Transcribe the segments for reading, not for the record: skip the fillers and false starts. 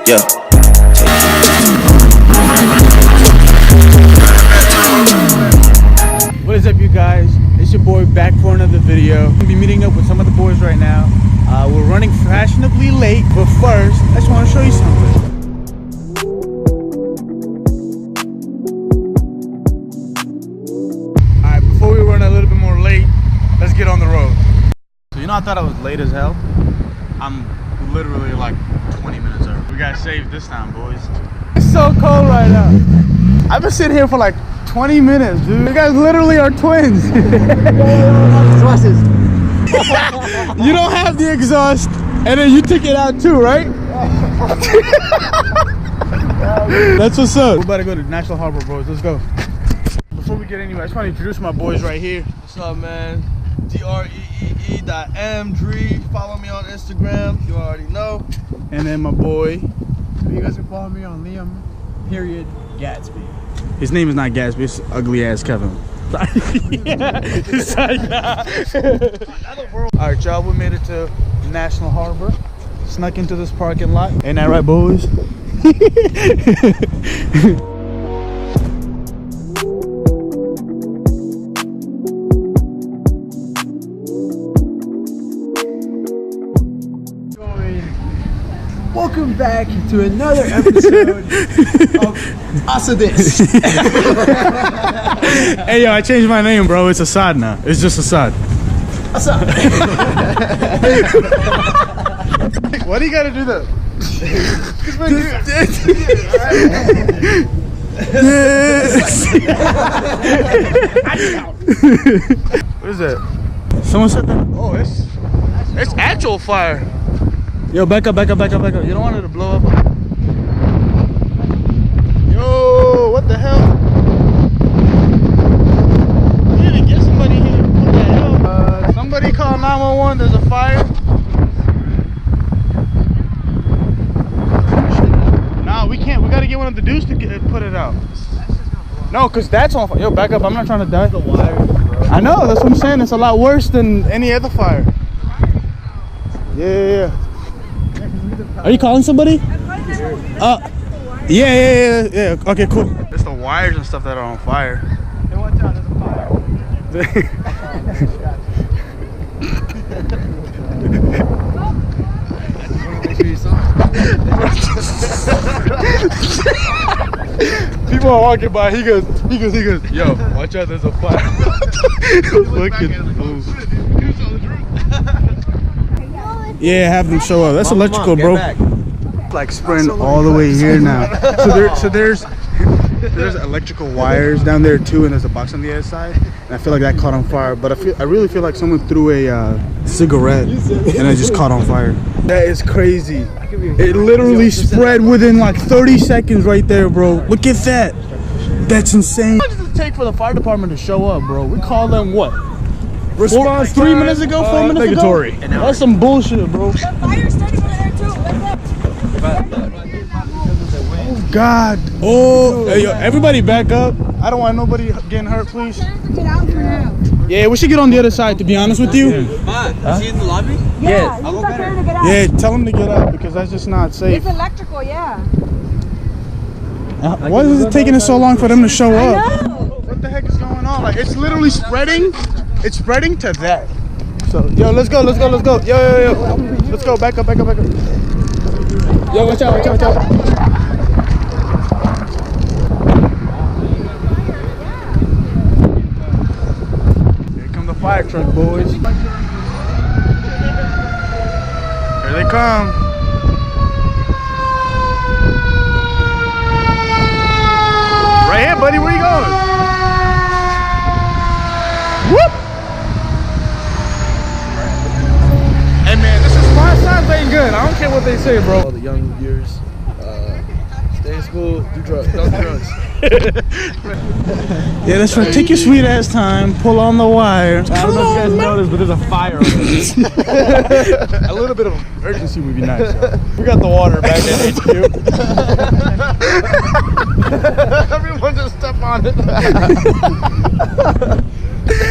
Yeah. What is up, you guys? It's your boy back for another video. I'm gonna be meeting up with some of the boys right now. We're running fashionably late, but first, I just want to show you something. Alright, before we run a little bit more late, let's get on the road. So, you know, I thought I was late as hell. I'm literally like 20 minutes early. We gotta save this time, boys. It's so cold right now. I've been sitting here for like 20 minutes, dude. You guys literally are twins. You don't have the exhaust, and then you take it out too, right? That's what's up. We're about to go to National Harbor, bros. Let's go. Before we get anywhere, I just want to introduce my boys right here. What's up, man? TREE.M3. Follow me on Instagram. You already know. And then my boy. You guys can follow me on Liam. Period. Gatsby. His name is not Gatsby. It's ugly ass Kevin. Yeah, it's like, nah. All right, y'all. We made it to National Harbor. Snuck into this parking lot. Ain't that right, boys? Welcome back to another episode of Us of This. Hey, yo, I changed my name, bro. It's Assad now. It's just Assad. Assad. Why do you gotta do that? What is that? Someone said that? Oh, it's actual fire. Yo, back up. You don't want it to blow up. Yo, what the hell? We need to get somebody here. What the hell? Somebody call 911. There's a fire. Nah, we can't. We gotta get one of the dudes to put it out. No, cause that's on fire. Yo, back up. I'm not trying to die. The wire, bro. I know. That's what I'm saying. It's a lot worse than any other fire. Yeah. Are you calling somebody? Yeah. Okay, cool. It's the wires and stuff that are on fire. Hey, watch out, there's a fire. People are walking by. He goes. Yo, watch out, there's a fire. Fucking fool. Yeah, have them show up. That's electrical, bro. Like spreading all the way here now. So there's electrical wires down there too, and there's a box on the other side. And I feel like that caught on fire. But I really feel like someone threw a cigarette and it just caught on fire. That is crazy. It literally spread within like 30 seconds right there, bro. Look at that. That's insane. How long does it take for the fire department to show up, bro? We call them what? Response 3 minutes ago, 4 minutes ago? That's some bullshit, bro. The fire's starting over there too. Oh God. Oh, hey, yo, everybody back up. I don't want nobody getting hurt, please. Get out for now. Yeah, we should get on the other side, to be honest with you. Is he in the lobby? Yeah, he's up there to get out. Yeah, tell him to get out because that's just not safe. It's electrical, yeah. Why is it taking us so long for them to show up? I know. What the heck is going on? Like, it's literally spreading. It's spreading to that. So, yo, let's go. Yo. Let's go, back up. Yo, watch out. Here come the fire truck, boys. Here they come. Right here, buddy, where you going? Whoop! Hey man, this is fun. Signs ain't good. I don't care what they say, bro. All the young viewers, stay in school, do drugs, don't do drugs. Yeah, that's right. Take your sweet ass time, pull on the wire. I don't know if you guys noticed, but there's a fire over there. A little bit of urgency would be nice. Yo. We got the water back at HQ. Everyone just step on it.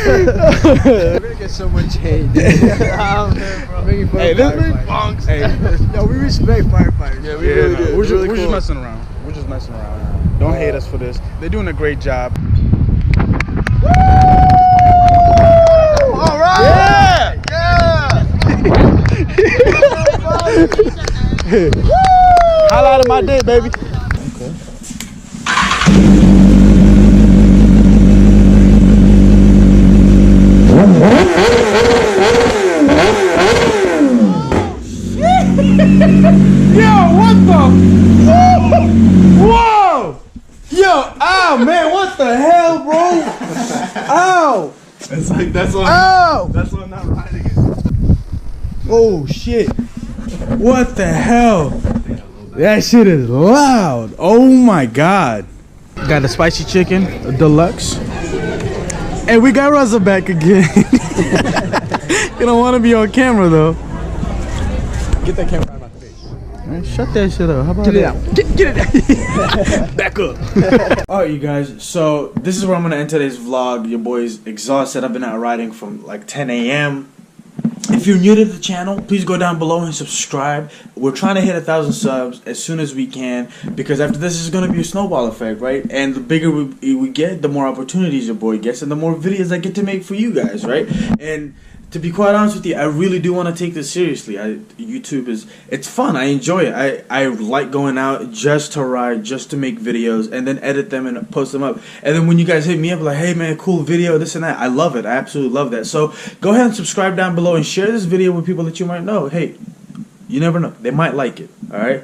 We're gonna get so much hate. Hey, this bonks. Hey, yo, we respect firefighters. Yeah, we really do. We're It's really just cool. messing around. We're just messing around. Don't hate us for this. They're doing a great job. All right. Yeah. Highlight of my day, baby. Yo, what the? Whoa! Yo, ow, man, what the hell, bro? Ow! It's like that's what. Ow! That's what I'm not riding it. Oh shit! What the hell? That shit is loud. Oh my god! Got the spicy chicken, deluxe, and we got Russell back again. You don't want to be on camera though. Get that camera out of my face. Man, shut that shit up. How about Get it that? out. Get it out. Back up. Alright, you guys, so this is where I'm gonna end today's vlog. Your boy's exhausted. I've been out riding from like 10 a.m. If you're new to the channel, please go down below and subscribe. We're trying to hit 1,000 subs as soon as we can, because after this is gonna be a snowball effect, right? And the bigger we get, the more opportunities your boy gets, and the more videos I get to make for you guys, right? And to be quite honest with you, I really do want to take this seriously. YouTube it's fun. I enjoy it. I like going out just to ride, just to make videos, and then edit them and post them up. And then when you guys hit me up like, hey man, cool video, this and that, I love it. I absolutely love that. So go ahead and subscribe down below and share this video with people that you might know. Hey, you never know. They might like it. All right?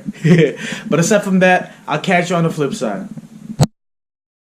But aside from that, I'll catch you on the flip side.